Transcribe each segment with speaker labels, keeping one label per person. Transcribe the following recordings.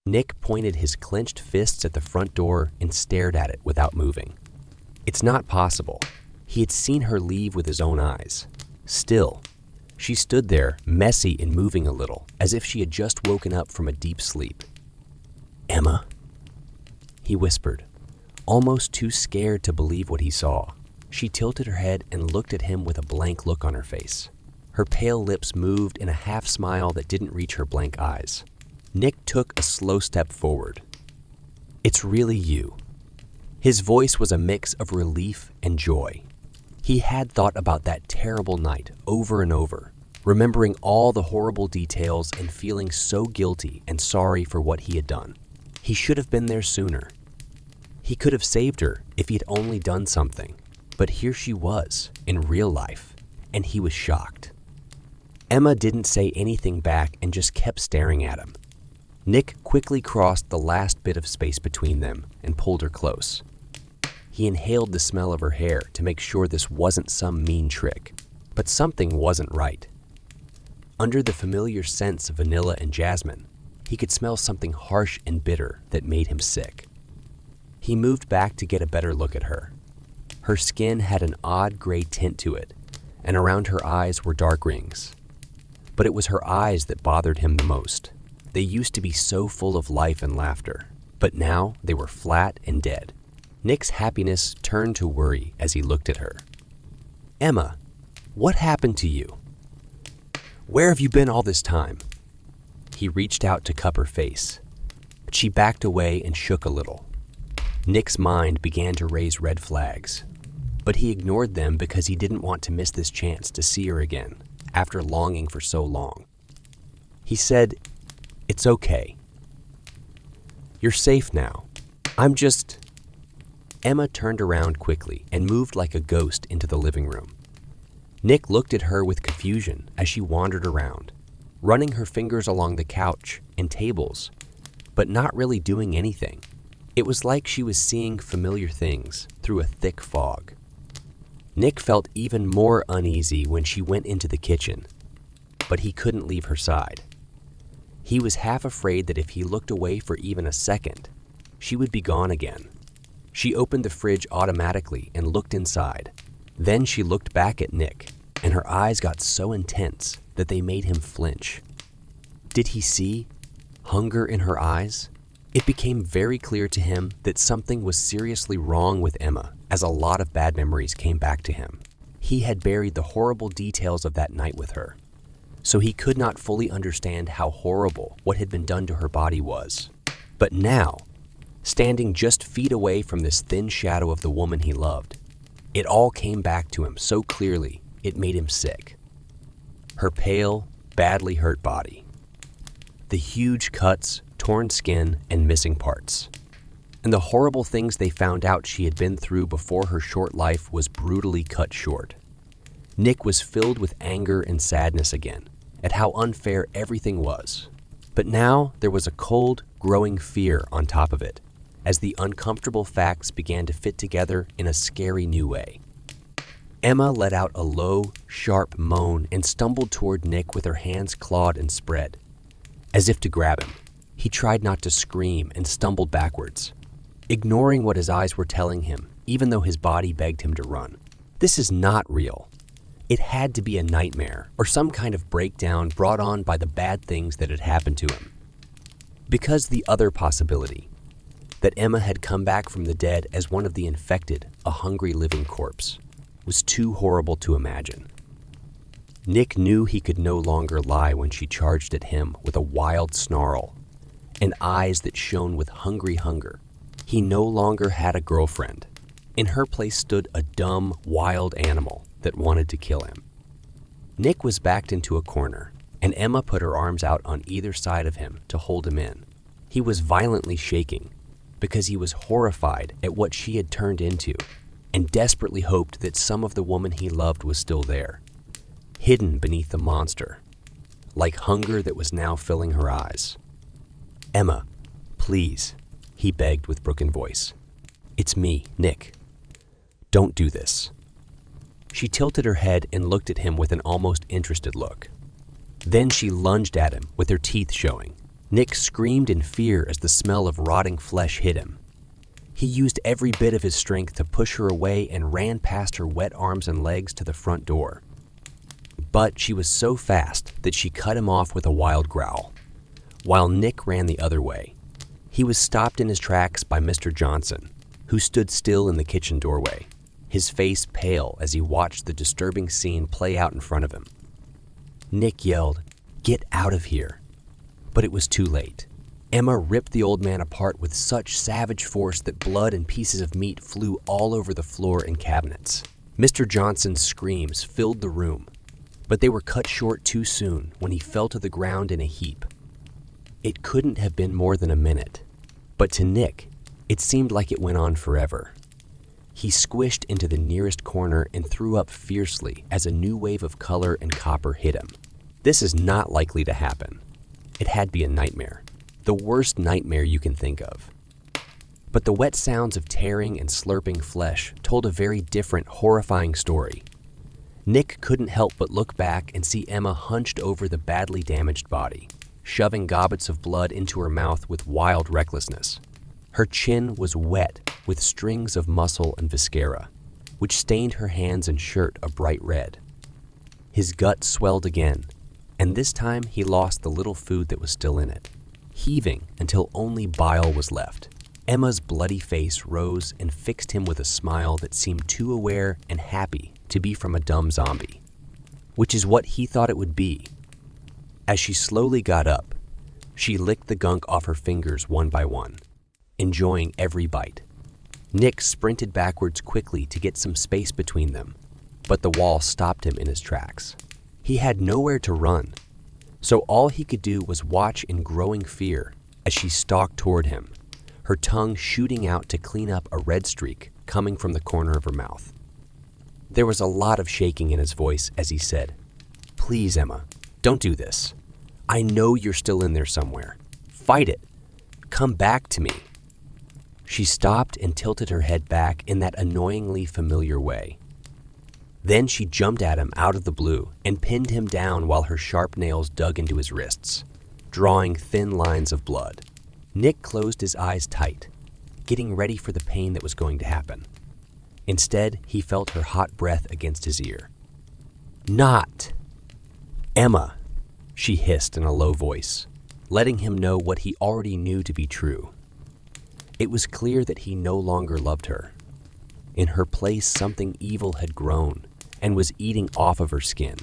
Speaker 1: Nick pointed his clenched fists at the front door and stared at it without moving. It's not possible. He had seen her leave with his own eyes. Still, she stood there, messy and moving a little, as if she had just woken up from a deep sleep. "Emma?" he whispered, almost too scared to believe what he saw. She tilted her head and looked at him with a blank look on her face. Her pale lips moved in a half smile that didn't reach her blank eyes. Nick took a slow step forward. "It's really you." His voice was a mix of relief and joy. He had thought about that terrible night over and over, remembering all the horrible details and feeling so guilty and sorry for what he had done. He should have been there sooner. He could have saved her if he had only done something, but here she was, in real life, and he was shocked. Emma didn't say anything back and just kept staring at him. Nick quickly crossed the last bit of space between them and pulled her close. He inhaled the smell of her hair to make sure this wasn't some mean trick, but something wasn't right. Under the familiar scents of vanilla and jasmine, he could smell something harsh and bitter that made him sick. He moved back to get a better look at her. Her skin had an odd gray tint to it, and around her eyes were dark rings. But it was her eyes that bothered him the most. They used to be so full of life and laughter, but now they were flat and dead. Nick's happiness turned to worry as he looked at her. "Emma, what happened to you? Where have you been all this time?" He reached out to cup her face, but she backed away and shook a little. Nick's mind began to raise red flags, but he ignored them because he didn't want to miss this chance to see her again after longing for so long. He said, "It's okay. You're safe now. I'm just..." Emma turned around quickly and moved like a ghost into the living room. Nick looked at her with confusion as she wandered around, running her fingers along the couch and tables, but not really doing anything. It was like she was seeing familiar things through a thick fog. Nick felt even more uneasy when she went into the kitchen, but he couldn't leave her side. He was half afraid that if he looked away for even a second, she would be gone again. She opened the fridge automatically and looked inside. Then she looked back at Nick, and her eyes got so intense that they made him flinch. Did he see hunger in her eyes? It became very clear to him that something was seriously wrong with Emma as a lot of bad memories came back to him. He had buried the horrible details of that night with her, so he could not fully understand how horrible what had been done to her body was. But now, standing just feet away from this thin shadow of the woman he loved, it all came back to him so clearly it made him sick. Her pale, badly hurt body. The huge cuts, torn skin, and missing parts. And the horrible things they found out she had been through before her short life was brutally cut short. Nick was filled with anger and sadness again at how unfair everything was. But now there was a cold, growing fear on top of it, as the uncomfortable facts began to fit together in a scary new way. Emma let out a low, sharp moan and stumbled toward Nick with her hands clawed and spread, as if to grab him. He tried not to scream and stumbled backwards, ignoring what his eyes were telling him, even though his body begged him to run. This is not real. It had to be a nightmare or some kind of breakdown brought on by the bad things that had happened to him. Because the other possibility, that Emma had come back from the dead as one of the infected, a hungry living corpse, was too horrible to imagine. Nick knew he could no longer lie when she charged at him with a wild snarl and eyes that shone with hungry hunger. He no longer had a girlfriend. In her place stood a dumb, wild animal that wanted to kill him. Nick was backed into a corner, and Emma put her arms out on either side of him to hold him in. He was violently shaking because he was horrified at what she had turned into and desperately hoped that some of the woman he loved was still there, hidden beneath the monster, like hunger that was now filling her eyes. "Emma, please," he begged with broken voice. "It's me, Nick. Don't do this." She tilted her head and looked at him with an almost interested look. Then she lunged at him with her teeth showing. Nick screamed in fear as the smell of rotting flesh hit him. He used every bit of his strength to push her away and ran past her wet arms and legs to the front door. But she was so fast that she cut him off with a wild growl. While Nick ran the other way, he was stopped in his tracks by Mr. Johnson, who stood still in the kitchen doorway, his face pale as he watched the disturbing scene play out in front of him. Nick yelled, "Get out of here!" But it was too late. Emma ripped the old man apart with such savage force that blood and pieces of meat flew all over the floor and cabinets. Mr. Johnson's screams filled the room, but they were cut short too soon when he fell to the ground in a heap. It couldn't have been more than a minute, but to Nick, it seemed like it went on forever. He squished into the nearest corner and threw up fiercely as a new wave of color and copper hit him. This is not likely to happen. It had to be a nightmare, the worst nightmare you can think of. But the wet sounds of tearing and slurping flesh told a very different, horrifying story. Nick couldn't help but look back and see Emma hunched over the badly damaged body, shoving gobbets of blood into her mouth with wild recklessness. Her chin was wet with strings of muscle and viscera, which stained her hands and shirt a bright red. His gut swelled again, and this time he lost the little food that was still in it, heaving until only bile was left. Emma's bloody face rose and fixed him with a smile that seemed too aware and happy to be from a dumb zombie, which is what he thought it would be. As she slowly got up, she licked the gunk off her fingers one by one, enjoying every bite. Nick sprinted backwards quickly to get some space between them, but the wall stopped him in his tracks. He had nowhere to run, so all he could do was watch in growing fear as she stalked toward him, her tongue shooting out to clean up a red streak coming from the corner of her mouth. There was a lot of shaking in his voice as he said, "Please, Emma, don't do this. I know you're still in there somewhere. Fight it. Come back to me." She stopped and tilted her head back in that annoyingly familiar way. Then she jumped at him out of the blue and pinned him down while her sharp nails dug into his wrists, drawing thin lines of blood. Nick closed his eyes tight, getting ready for the pain that was going to happen. Instead, he felt her hot breath against his ear. "Not! Emma!" she hissed in a low voice, letting him know what he already knew to be true. It was clear that he no longer loved her. In her place, something evil had grown and was eating off of her skin.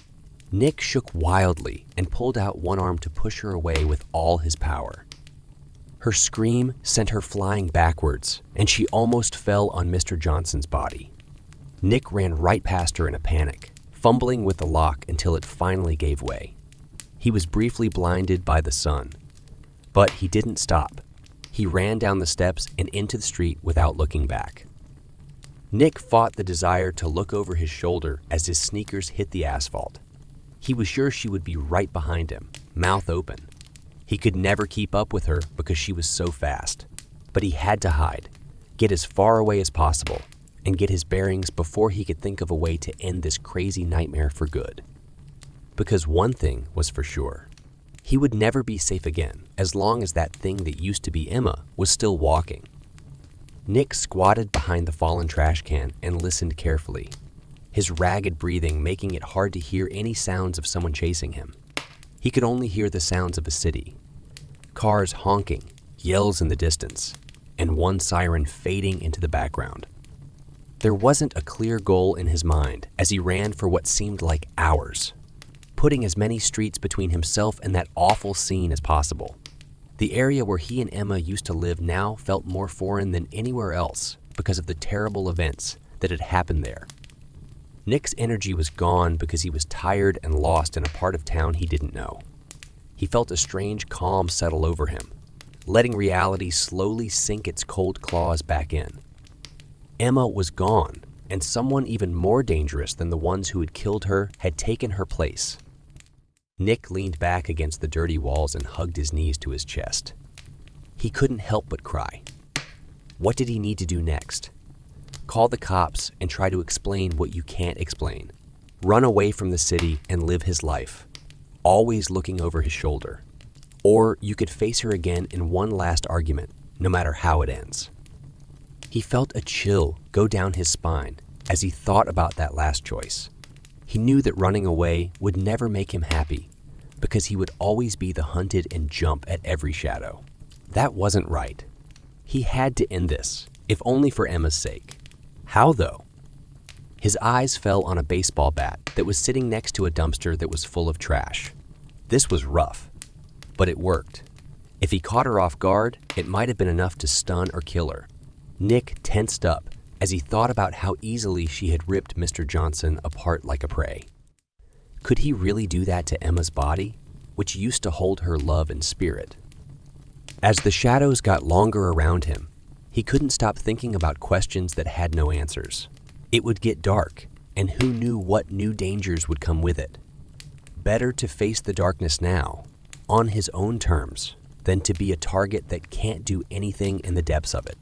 Speaker 1: Nick shook wildly and pulled out one arm to push her away with all his power. Her scream sent her flying backwards, and she almost fell on Mr. Johnson's body. Nick ran right past her in a panic, fumbling with the lock until it finally gave way. He was briefly blinded by the sun, but he didn't stop. He ran down the steps and into the street without looking back. Nick fought the desire to look over his shoulder as his sneakers hit the asphalt. He was sure she would be right behind him, mouth open. He could never keep up with her because she was so fast. But he had to hide, get as far away as possible, and get his bearings before he could think of a way to end this crazy nightmare for good. Because one thing was for sure. He would never be safe again as long as that thing that used to be Emma was still walking. Nick squatted behind the fallen trash can and listened carefully, his ragged breathing making it hard to hear any sounds of someone chasing him. He could only hear the sounds of a city. Cars honking, yells in the distance, and one siren fading into the background. There wasn't a clear goal in his mind as he ran for what seemed like hours, putting as many streets between himself and that awful scene as possible. The area where he and Emma used to live now felt more foreign than anywhere else because of the terrible events that had happened there. Nick's energy was gone because he was tired and lost in a part of town he didn't know. He felt a strange calm settle over him, letting reality slowly sink its cold claws back in. Emma was gone, and someone even more dangerous than the ones who had killed her had taken her place. Nick leaned back against the dirty walls and hugged his knees to his chest. He couldn't help but cry. What did he need to do next? Call the cops and try to explain what you can't explain. Run away from the city and live his life, always looking over his shoulder. Or you could face her again in one last argument, no matter how it ends. He felt a chill go down his spine as he thought about that last choice. He knew that running away would never make him happy because he would always be the hunted and jump at every shadow. That wasn't right. He had to end this, if only for Emma's sake. How though? His eyes fell on a baseball bat that was sitting next to a dumpster that was full of trash. This was rough, but it worked. If he caught her off guard, it might have been enough to stun or kill her. Nick tensed up as he thought about how easily she had ripped Mr. Johnson apart like a prey. Could he really do that to Emma's body, which used to hold her love and spirit? As the shadows got longer around him, he couldn't stop thinking about questions that had no answers. It would get dark, and who knew what new dangers would come with it? Better to face the darkness now, on his own terms, than to be a target that can't do anything in the depths of it.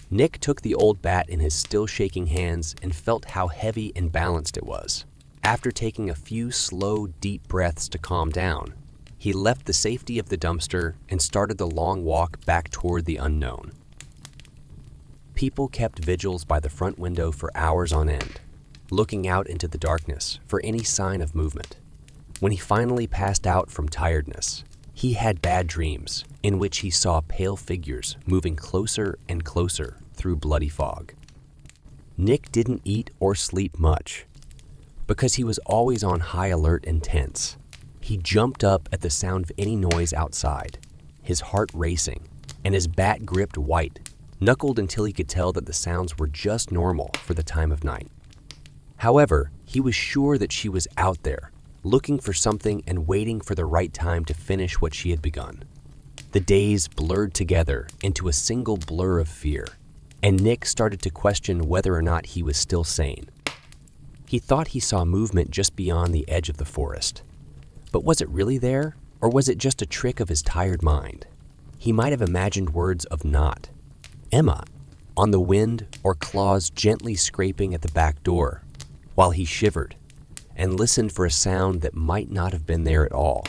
Speaker 1: Nick took the old bat in his still shaking hands and felt how heavy and balanced it was. After taking a few slow, deep breaths to calm down, he left the safety of the dumpster and started the long walk back toward the unknown. People kept vigils by the front window for hours on end, looking out into the darkness for any sign of movement. When he finally passed out from tiredness, he had bad dreams in which he saw pale figures moving closer and closer through bloody fog. Nick didn't eat or sleep much because he was always on high alert and tense. He jumped up at the sound of any noise outside, his heart racing, and his bat gripped white, knuckled until he could tell that the sounds were just normal for the time of night. However, he was sure that she was out there, looking for something and waiting for the right time to finish what she had begun. The days blurred together into a single blur of fear, and Nick started to question whether or not he was still sane. He thought he saw movement just beyond the edge of the forest. But was it really there, or was it just a trick of his tired mind? He might have imagined words of not. Emma, on the wind, or claws gently scraping at the back door, while he shivered and listened for a sound that might not have been there at all.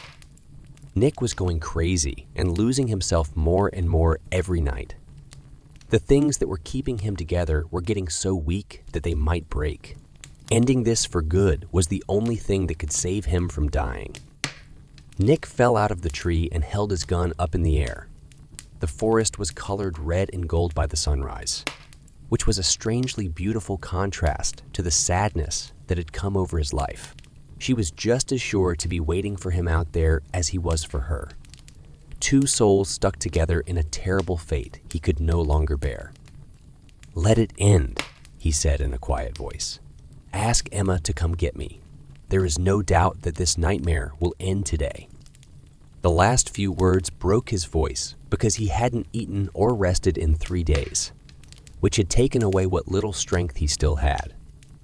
Speaker 1: Nick was going crazy and losing himself more and more every night. The things that were keeping him together were getting so weak that they might break. Ending this for good was the only thing that could save him from dying. Nick fell out of the tree and held his gun up in the air. The forest was colored red and gold by the sunrise, which was a strangely beautiful contrast to the sadness that had come over his life. She was just as sure to be waiting for him out there as he was for her. Two souls stuck together in a terrible fate he could no longer bear. "Let it end," he said in a quiet voice. "Ask Emma to come get me. There is no doubt that this nightmare will end today." The last few words broke his voice because he hadn't eaten or rested in 3 days, which had taken away what little strength he still had.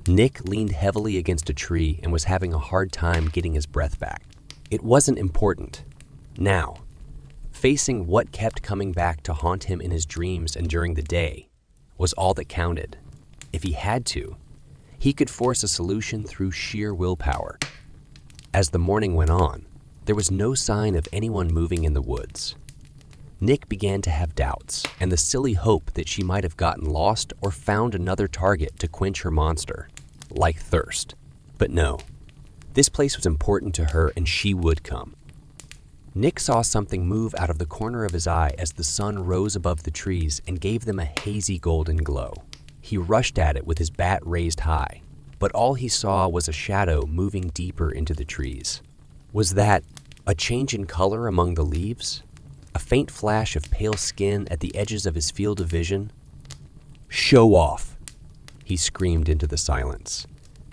Speaker 1: Nick leaned heavily against a tree and was having a hard time getting his breath back. It wasn't important. Now, facing what kept coming back to haunt him in his dreams and during the day was all that counted. If he had to, he could force a solution through sheer willpower. As the morning went on, there was no sign of anyone moving in the woods. Nick began to have doubts and the silly hope that she might have gotten lost or found another target to quench her monster, like thirst. But no, this place was important to her and she would come. Nick saw something move out of the corner of his eye as the sun rose above the trees and gave them a hazy golden glow. He rushed at it with his bat raised high, but all he saw was a shadow moving deeper into the trees. Was that a change in color among the leaves? A faint flash of pale skin at the edges of his field of vision? "Show off!" he screamed into the silence,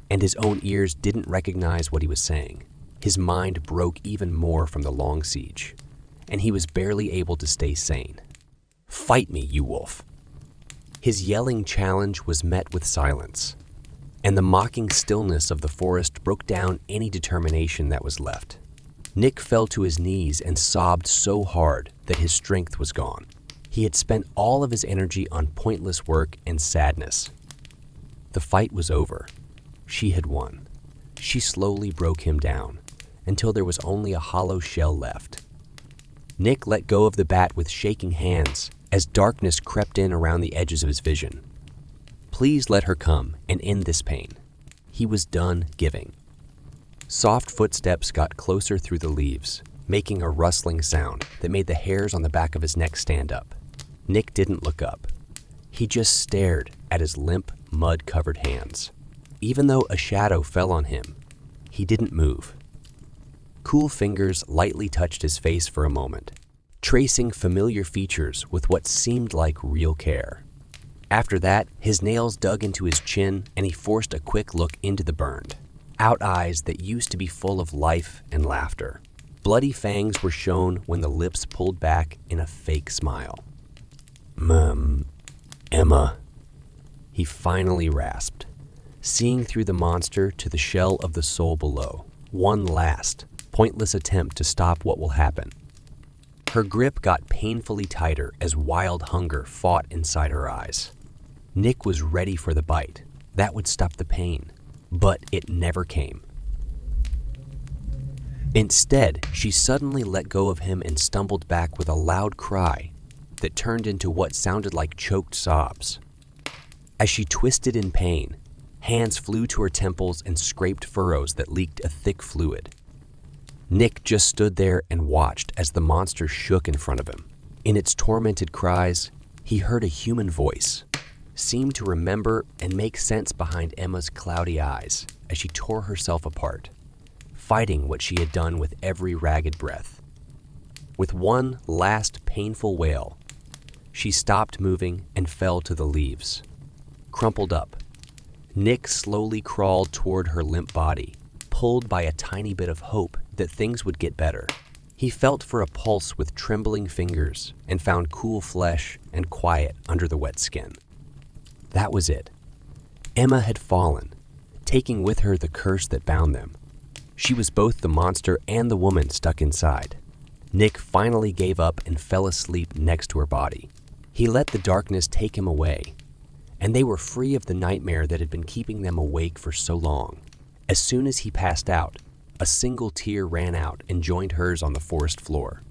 Speaker 1: and his own ears didn't recognize what he was saying. His mind broke even more from the long siege, and he was barely able to stay sane. "Fight me, you wolf!" His yelling challenge was met with silence, and the mocking stillness of the forest broke down any determination that was left. Nick fell to his knees and sobbed so hard that his strength was gone. He had spent all of his energy on pointless work and sadness. The fight was over. She had won. She slowly broke him down until there was only a hollow shell left. Nick let go of the bat with shaking hands as darkness crept in around the edges of his vision. Please let her come and end this pain. He was done giving. Soft footsteps got closer through the leaves, making a rustling sound that made the hairs on the back of his neck stand up. Nick didn't look up. He just stared at his limp, mud-covered hands. Even though a shadow fell on him, he didn't move. Cool fingers lightly touched his face for a moment, tracing familiar features with what seemed like real care. After that, his nails dug into his chin and he forced a quick look into the burned out eyes that used to be full of life and laughter. Bloody fangs were shown when the lips pulled back in a fake smile. Emma, he finally rasped, seeing through the monster to the shell of the soul below. One last, pointless attempt to stop what will happen. Her grip got painfully tighter as wild hunger fought inside her eyes. Nick was ready for the bite. That would stop the pain, but it never came. Instead, she suddenly let go of him and stumbled back with a loud cry that turned into what sounded like choked sobs. As she twisted in pain, hands flew to her temples and scraped furrows that leaked a thick fluid. Nick just stood there and watched as the monster shook in front of him. In its tormented cries, he heard a human voice, seemed to remember and make sense behind Emma's cloudy eyes as she tore herself apart, fighting what she had done with every ragged breath. With one last painful wail, she stopped moving and fell to the leaves. Crumpled up, Nick slowly crawled toward her limp body, pulled by a tiny bit of hope that things would get better. He felt for a pulse with trembling fingers and found cool flesh and quiet under the wet skin. That was it. Emma had fallen, taking with her the curse that bound them. She was both the monster and the woman stuck inside. Nick finally gave up and fell asleep next to her body. He let the darkness take him away, and they were free of the nightmare that had been keeping them awake for so long. As soon as he passed out, a single tear ran out and joined hers on the forest floor.